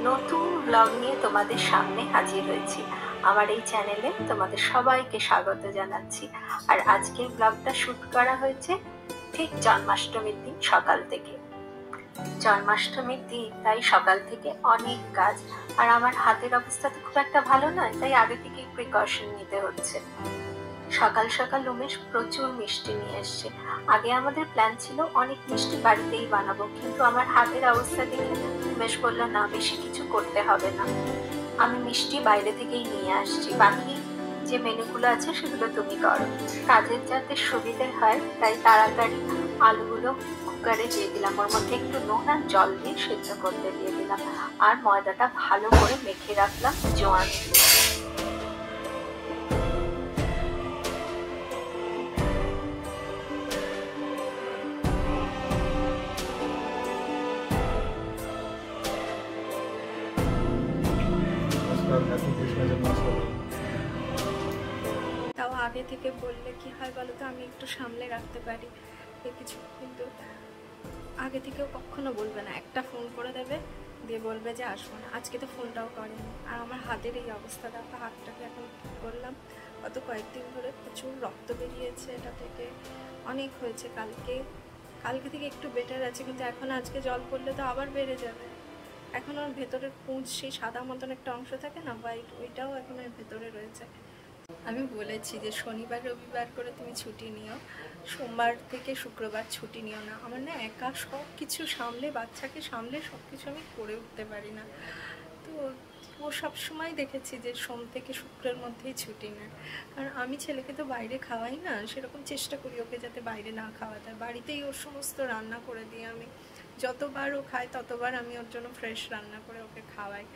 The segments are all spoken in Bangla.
নতুন ব্লগ নিয়ে তোমাদের সামনে হাজির হয়েছি। আমার এই চ্যানেলে তোমাদের সবাইকে স্বাগত জানাচ্ছি। আর আজকের ব্লগটা শুট করা হয়েছে ঠিক জন্মাষ্টমীর দিন সকাল থেকে। জন্মাষ্টমীর দিন তাই সকাল থেকে অনেক কাজ, আর আমার হাতের অবস্থা তো খুব একটা ভালো নয়, তাই আগে থেকেই প্রিকশন নিতে হচ্ছে। সকাল সকাল উমেশ প্রচুর মিষ্টি নিয়ে এসছে। আগে আমাদের প্ল্যান ছিল অনেক মিষ্টি বাড়িতেই বানাবো, কিন্তু আমার হাতের অবস্থা দেখে উমেশ বলল না, বেশি কিছু করতে হবে না, আমি মিষ্টি বাইরে থেকেই নিয়ে আসছি, বাকি যে মেনুগুলো আছে সেগুলো তুমি করো। কাজের যাতে সুবিধে হয় তাই তাড়াতাড়ি আলুগুলো কুকারে দিয়ে দিলাম, ওর মধ্যে একটু নুন আর জল দিয়ে সেদ্ধ করতে দিয়ে দিলাম, আর ময়দাটা ভালো করে মেখে রাখলাম জোয়ান দিয়ে। তাও আগে থেকে বললে কি হয় বলো তো, আমি একটু সামলে রাখতে পারি কিছু, কিন্তু আগে থেকেও কখনো বলবে না, একটা ফোন করে দেবে দিয়ে বলবে যে আসবো না। আজকে তো ফোনটাও করেনি। আর আমার হাতের এই অবস্থা দেখো, হাতটাকে এখন কী করলাম, গত কয়েকদিন ধরে প্রচুর রক্ত বেরিয়েছে, এটা থেকে অনেক হয়েছে। কালকে থেকে একটু বেটার আছে, কিন্তু এখন আজকে জল পড়লে তো আবার বেড়ে যাবে। এখন ওর ভেতরের পুঁজ, সেই সাদা মতন একটা অংশ থাকে না হোয়াইট, ওইটাও এখন এর ভেতরে রয়েছে। আমি বলেছি যে শনিবার রবিবার করে তুমি ছুটি নিও, সোমবার থেকে শুক্রবার ছুটি নিও না। আমার না একা সব কিছু সামলে, বাচ্চাকে সামলে সব কিছু আমি করে উঠতে পারি না। তো ও সবসময় দেখেছি যে সোম থেকে শুক্রের মধ্যেই ছুটি নেয়। কারণ আমি ছেলেকে তো বাইরে খাওয়াই না, সেরকম চেষ্টা করি ওকে যাতে বাইরে না খাওয়াতে হয়। বাড়িতেই ওর সমস্ত রান্না করে দিই আমি, যতবার ও খায় ততবার আমি ওর জন্য ফ্রেশ রান্না করে ওকে খাওয়াই।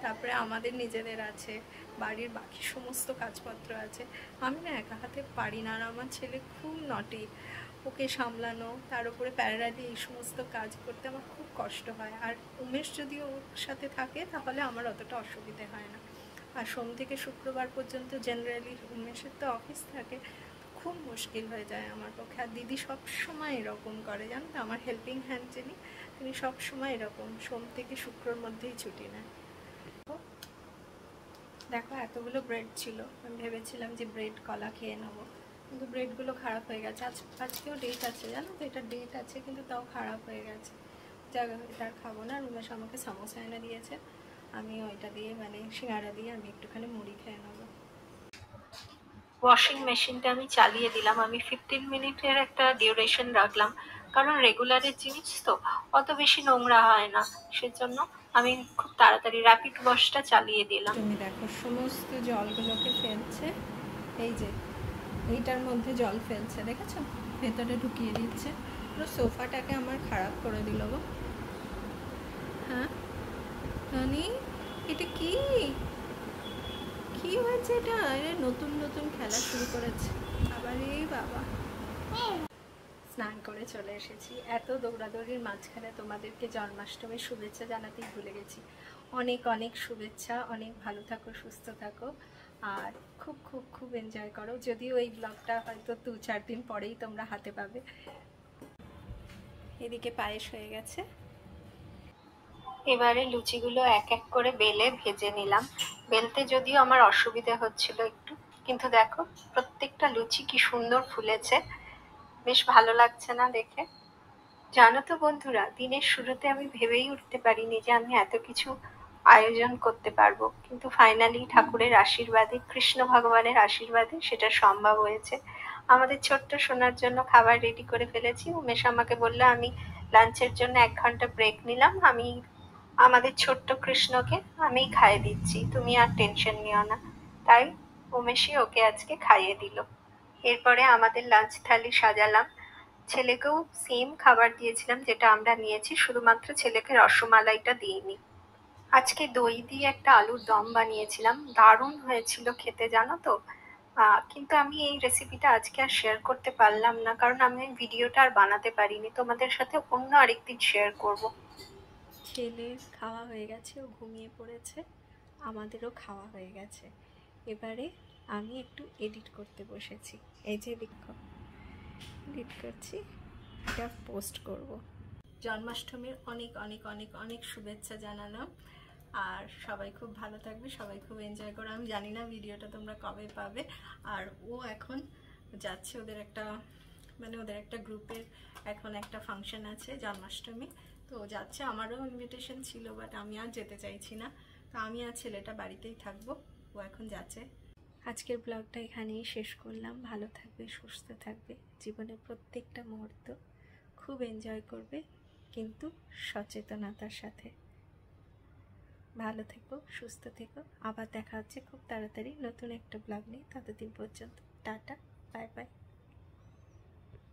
তারপরে আমাদের নিজেদের আছে, বাড়ির বাকি সমস্ত কাজপত্র আছে, আমি না একা হাতে পারি না। আর আমার ছেলে খুব নটি, ওকে সামলানো, তার উপরে প্যারাডি, এই সমস্ত কাজ করতে আমার খুব কষ্ট হয়। আর উমেশ যদি ওর সাথে থাকে তাহলে আমার অতটা অসুবিধে হয় না। আর সোম থেকে শুক্রবার পর্যন্ত জেনারেলি উমেশের তো অফিস থাকে, খুব মুশকিল হয়ে যায় আমার পক্ষে। আর দিদি সবসময় এরকম করে, জানো তো, আমার হেল্পিং হ্যান্ড যিনি, তিনি সবসময় এরকম সোম থেকে শুক্রর মধ্যেই ছুটি নেয়। দেখো এতগুলো ব্রেড ছিল, আমি ভেবেছিলাম যে ব্রেড কলা খেয়ে নেবো, কিন্তু ব্রেডগুলো খারাপ হয়ে গেছে। আজকেও ডেট আছে, জানো তো, এটা ডেট আছে, কিন্তু তাও খারাপ হয়ে গেছে। জায়গা এটা আর খাবো না। রুমেশ আমাকে সামোসা এনে দিয়েছে, আমি ওইটা দিয়ে মানে সিঙ্গারা দিয়ে আমি একটুখানি মুড়ি খেয়ে নেবো। ওয়াশিং মেশিনটা আমি চালিয়ে দিলাম, আমি 15 মিনিটের একটা ডিউরেশন রাখলাম, কারণ রেগুলারের জিনিস তো অত বেশি নোংরা হয় না, সেজন্য আমি খুব তাড়াতাড়ি র্যাপিড ওয়াশটা চালিয়ে দিলাম। তুমি দেখো সমস্ত জলগুলোকে ফেলছে, এই যে এইটার মধ্যে জল ফেলছে, দেখেছো, ভেতরে ঢুকিয়ে দিচ্ছে। পুরো সোফাটাকে আমার খারাপ করে দিল গো। হ্যাঁ রানি, এটা কি কি হয়েছে? এটা নতুন নতুন খেলা শুরু করেছে আবার। এই বাবা, স্নান করে চলে এসেছি। এত দৌড়াদৌড়ির মাঝখানে তোমাদেরকে জন্মাষ্টমীর শুভেচ্ছা জানাতেই ভুলে গেছি। অনেক অনেক শুভেচ্ছা, অনেক ভালো থাকো, সুস্থ থাকো, আর খুব খুব খুব এনজয় করো। যদিও এই ব্লগটা হয়তো 2-4 দিন পরেই তোমরা হাতে পাবে। এদিকে পায়েস হয়ে গেছে। এবারে লুচিগুলো এক এক করে বেলে ভেজে নিলাম। বেলতে যদিও আমার অসুবিধা হচ্ছিল একটু, কিন্তু দেখো প্রত্যেকটা লুচি কি সুন্দর ফুলেছে, বেশ ভালো লাগছে না দেখে। জানো তো বন্ধুরা, দিনের শুরুতে আমি ভেবেই উঠতে পারিনি যে আমি এত কিছু আয়োজন করতে পারবো, কিন্তু ফাইনালি ঠাকুরের আশীর্বাদে, কৃষ্ণ ভগবানের আশীর্বাদে সেটা সম্ভব হয়েছে। আমাদের ছোট্ট সোনার জন্য খাবার রেডি করে ফেলেছি। উমেশ আমাকে বললো আমি লাঞ্চের জন্য 1 ঘন্টা ব্রেক নিলাম, আমি আমাদের ছোট্ট কৃষ্ণকে আমি খাইয়ে দিচ্ছি, তুমি আর টেনশন নিও না। তাই উমেশই ওকে আজকে খাইয়ে দিল। এরপরে আমাদের লাঞ্চ থালি সাজালাম। ছেলেকেও সেম খাবার দিয়েছিলাম যেটা আমরা নিয়েছি, শুধুমাত্র ছেলেকে রসমালাইটা দিইনি। আজকে দই দিয়ে একটা আলুর দম বানিয়েছিলাম, দারুণ হয়েছিল খেতে, জানো তো। কিন্তু আমি এই রেসিপিটা আজকে আর শেয়ার করতে পারলাম না, কারণ আমি ভিডিওটা আর বানাতে পারিনি। তোমাদের সাথে অন্য আরেকদিন শেয়ার করব। ছেলের খাওয়া হয়ে গেছে, ও ঘুমিয়ে পড়েছে, আমাদেরও খাওয়া হয়ে গেছে। এবারে আমি একটু এডিট করতে বসেছি। এই যে দেখো, এডিট করছি, এটা পোস্ট করব। জন্মাষ্টমীর অনেক অনেক অনেক অনেক শুভেচ্ছা জানালাম। আর সবাই খুব ভালো থাকবে, সবাই খুব এনজয় করো। আমি জানি না ভিডিওটা তোমরা কবে পাবে। আর ও এখন যাচ্ছে ওদের একটা ওদের একটা গ্রুপের এখন একটা ফাংশন আছে জন্মাষ্টমী, তো ও যাচ্ছে। আমারও ইনভিটেশন ছিল, বাট আমি আর যেতে চাইছি না। তো আমি আর ছেলেটা বাড়িতেই থাকবো, ও এখন যাচ্ছে। আজকের ব্লগটা এখানেই শেষ করলাম। ভালো থাকবে, সুস্থ থাকবে, জীবনের প্রত্যেকটা মুহূর্ত খুব এনজয় করবে, কিন্তু সচেতনতার সাথে। ভালো থেকো, সুস্থ থেকো। আবার দেখা হচ্ছে খুব তাড়াতাড়ি নতুন একটা ব্লগ নিয়ে। ততদিন পর্যন্ত টাটা, বাই বাই।